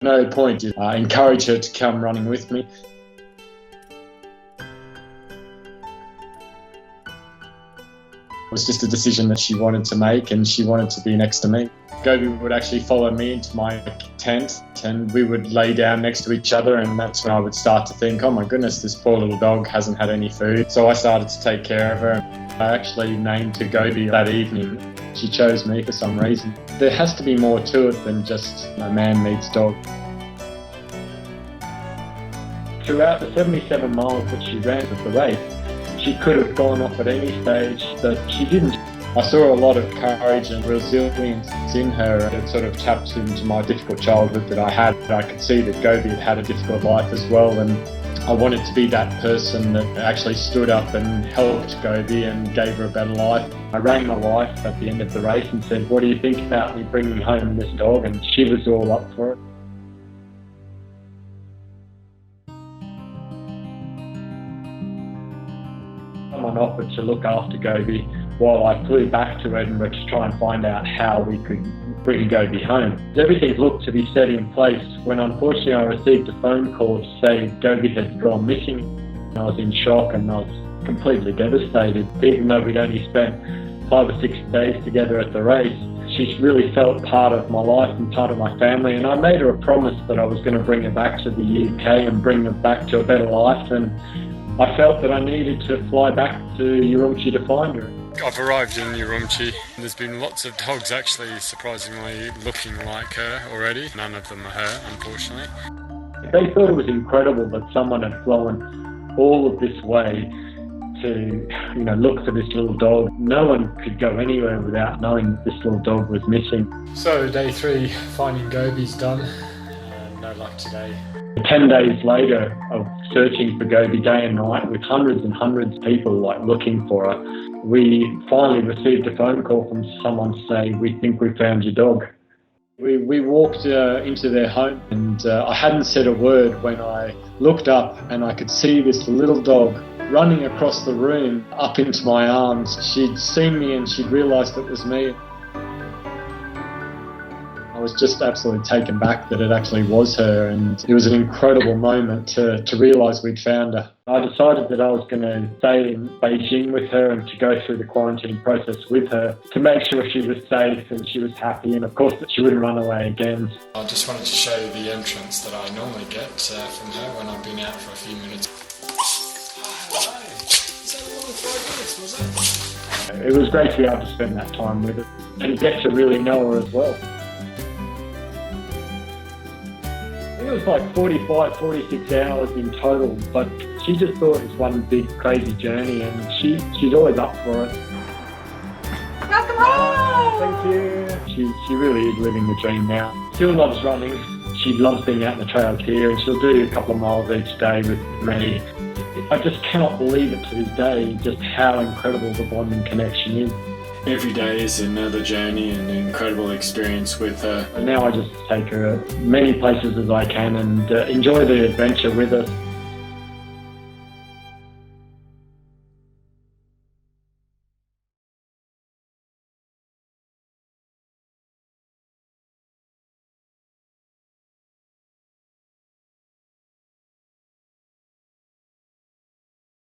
No point to encourage her to come running with me. It was just a decision that she wanted to make, and she wanted to be next to me. Gobi would actually follow me into my tent, and we would lay down next to each other, and that's when I would start to think, oh my goodness, this poor little dog hasn't had any food. So I started to take care of her. I actually named her Gobi that evening. She chose me for some reason. There has to be more to it than just a man meets dog. Throughout the 77 miles that she ran with the race, she could have gone off at any stage, but she didn't. I saw a lot of courage and resilience in her. It sort of tapped into my difficult childhood that I had. I could see that Gobi had had a difficult life as well, and I wanted to be that person that actually stood up and helped Gobi and gave her a better life. I rang my wife at the end of the race and said, what do you think about me bringing home this dog? And she was all up for it. Someone offered to look after Gobi while I flew back to Edinburgh to try and find out how we could bring Gobi home. Everything looked to be set in place when unfortunately I received a phone call to say Gobi had gone missing. I was in shock and I was completely devastated. Even though we'd only spent 5 or 6 days together at the race, she's really felt part of my life and part of my family, and I made her a promise that I was going to bring her back to the UK and bring her back to a better life, and I felt that I needed to fly back to Urumqi to find her. I've arrived in Urumqi. There's been lots of dogs actually surprisingly looking like her already. None of them are her, unfortunately. They thought it was incredible that someone had flown all of this way to, look for this little dog. No one could go anywhere without knowing that this little dog was missing. So day 3, finding Gobi's done. No luck today. 10 days later of searching for Gobi day and night with hundreds and hundreds of people looking for her, we finally received a phone call from someone to say, we think we found your dog. We walked into their home, and I hadn't said a word when I looked up and I could see this little dog running across the room up into my arms. She'd seen me and she'd realised it was me. I was just absolutely taken back that it actually was her, and it was an incredible moment to realise we'd found her. I decided that I was going to stay in Beijing with her and to go through the quarantine process with her to make sure she was safe and she was happy, and of course that she wouldn't run away again. I just wanted to show you the entrance that I normally get from her when I've been out for a few minutes. It was great to be able to spend that time with her and get to really know her as well. It was like 45, 46 hours in total, but she just thought it was one big crazy journey, and she's always up for it. Welcome home! Thank you. She really is living the dream now. Still loves running. She loves being out in the trails here, and she'll do a couple of miles each day with me. I just cannot believe it to this day just how incredible the bonding connection is. Every day is another journey and an incredible experience with her. And now I just take her many places as I can and enjoy the adventure with her.